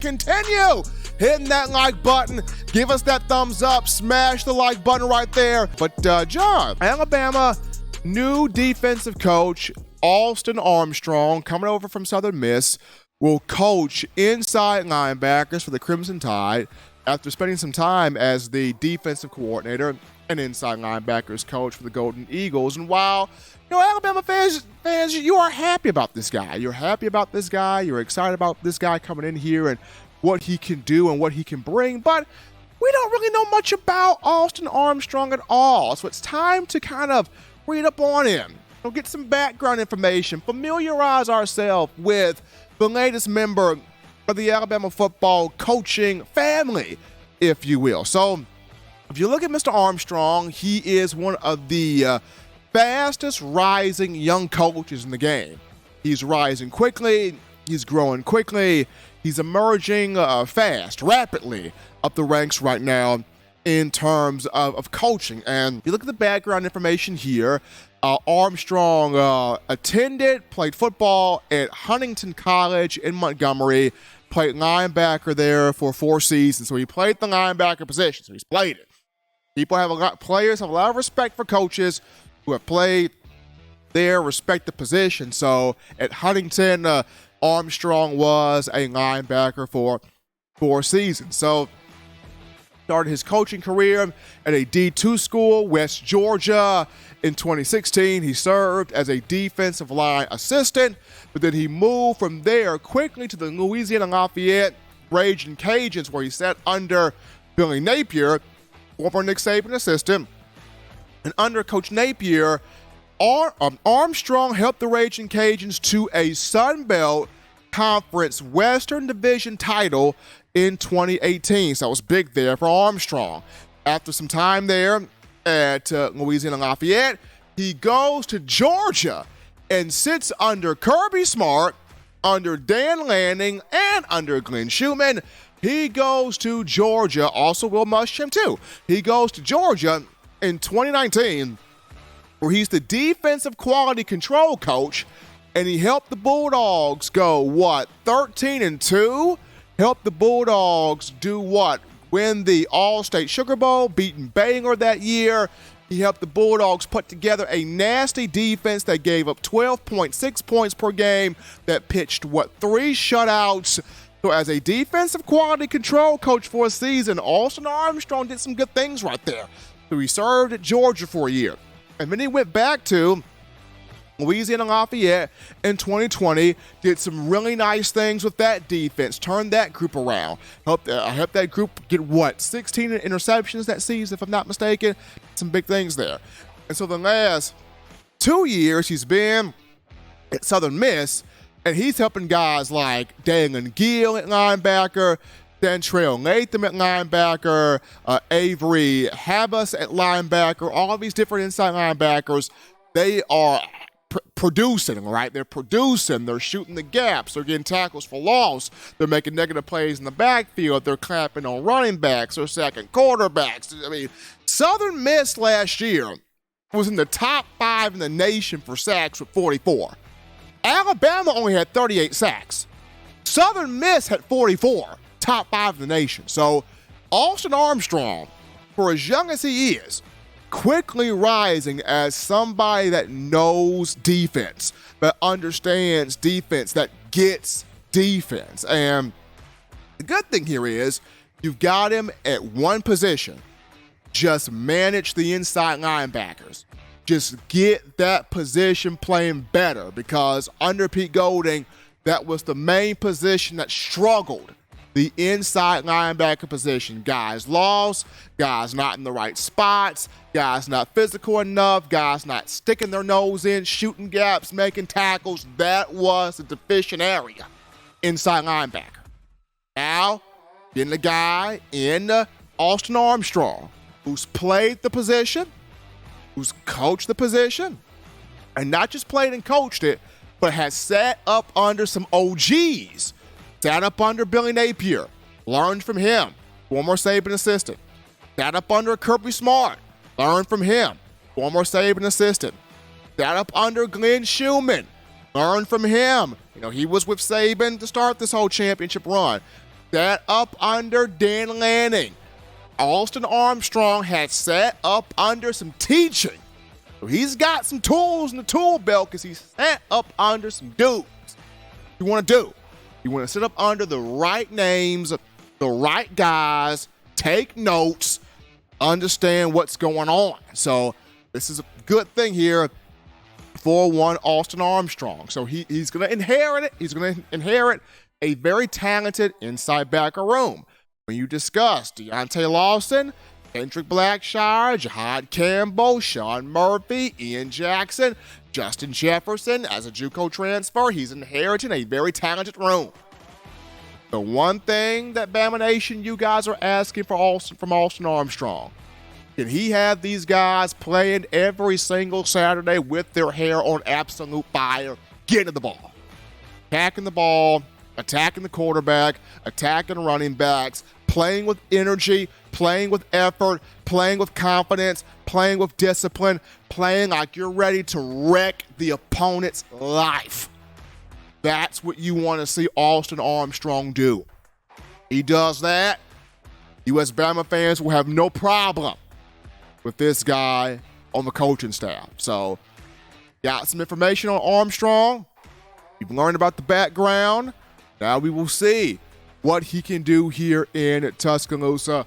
Continue hitting that like button. Give us that thumbs up. Smash the like button right there. But John, Alabama new defensive coach Alston Armstrong, coming over from Southern Miss, will coach inside linebackers for the Crimson Tide after spending some time as the defensive coordinator and inside linebackers coach for the Golden Eagles. And while Alabama fans, you are happy about this guy. You're happy about this guy. You're excited about this guy coming in here and what he can do and what he can bring. But we don't really know much about Alston Armstrong at all. So it's time to kind of read up on him. We'll get some background information, familiarize ourselves with the latest member of the Alabama football coaching family, if you will. So if you look at Mr. Armstrong, he is one of the fastest rising young coaches in the game. He's rising quickly. He's growing quickly. He's emerging rapidly up the ranks right now in terms of coaching. And you look at the background information here. Armstrong played football at Huntington College in Montgomery, played linebacker there for 4 seasons. So he played the linebacker position. So he's played it. Players have a lot of respect for coaches who have played their respective position. So at Huntington, Armstrong was a linebacker for 4 seasons. So started his coaching career at a D2 school, West Georgia. In 2016, he served as a defensive line assistant, but then he moved from there quickly to the Louisiana Lafayette Raging Cajuns, where he sat under Billy Napier, former Nick Saban assistant. And under Coach Napier, Armstrong helped the Raging Cajuns to a Sun Belt Conference Western Division title in 2018. So that was big there for Armstrong. After some time there at Louisiana Lafayette, he goes to Georgia and sits under Kirby Smart, under Dan Lanning, and under Glenn Schumann. He goes to Georgia, also Will Muschamp too. He goes to Georgia in 2019, where he's the defensive quality control coach, and he helped the Bulldogs go, 13-2? Helped the Bulldogs do what? Win the All-State Sugar Bowl, beating Baylor that year. He helped the Bulldogs put together a nasty defense that gave up 12.6 points per game, that pitched, 3 shutouts. So as a defensive quality control coach for a season, Alston Armstrong did some good things right there. So he served at Georgia for a year. And then he went back to Louisiana Lafayette in 2020, did some really nice things with that defense, turned that group around. Helped that group get 16 interceptions that season, if I'm not mistaken. Some big things there. And so the last 2 years he's been at Southern Miss, and he's helping guys like Dalen Gill at linebacker, Dentrell Latham at linebacker, Avery Habas at linebacker, all of these different inside linebackers. They are producing, right? They're producing. They're shooting the gaps. They're getting tackles for loss. They're making negative plays in the backfield. They're clamping on running backs or second quarterbacks. I mean, Southern Miss last year was in the top 5 in the nation for sacks with 44. Alabama only had 38 sacks. Southern Miss had 44, top 5 in the nation. So Alston Armstrong, for as young as he is, quickly rising as somebody that knows defense, that understands defense, that gets defense. And the good thing here is you've got him at one position. Just manage the inside linebackers. Just get that position playing better, because under Pete Golding, that was the main position that struggled. The inside linebacker position. Guys lost, guys not in the right spots, guys not physical enough, guys not sticking their nose in, shooting gaps, making tackles. That was the deficient area, inside linebacker. Now, getting a guy in Alston Armstrong, who's played the position, who's coached the position, and not just played and coached it, but has sat up under some OGs. Sat up under Billy Napier, learned from him, former Saban assistant. Sat up under Kirby Smart, learned from him, former Saban assistant. Sat up under Glenn Schumann, learned from him. He was with Saban to start this whole championship run. set up under Dan Lanning. Alston Armstrong has set up under some teaching. So he's got some tools in the tool belt because he's set up under some dudes. What you want to do? You want to sit up under the right names, the right guys, take notes, understand what's going on. So this is a good thing here for one Alston Armstrong. So he's going to inherit it. He's going to inherit a very talented inside backer room. When you discuss Deontay Lawson, Kendrick Blackshire, Jahad Campbell, Sean Murphy, Ian Jackson, Justin Jefferson as a JUCO transfer, he's inheriting a very talented room. The one thing that Bama Nation, you guys are asking for from Alston Armstrong, can he have these guys playing every single Saturday with their hair on absolute fire, getting to the ball, attacking the ball, attacking the quarterback, attacking running backs, playing with energy, playing with effort, playing with confidence, playing with discipline, playing like you're ready to wreck the opponent's life. That's what you want to see Alston Armstrong do. He does that, you as Bama fans will have no problem with this guy on the coaching staff. So, got some information on Armstrong. You've learned about the background. Now we will see what he can do here in Tuscaloosa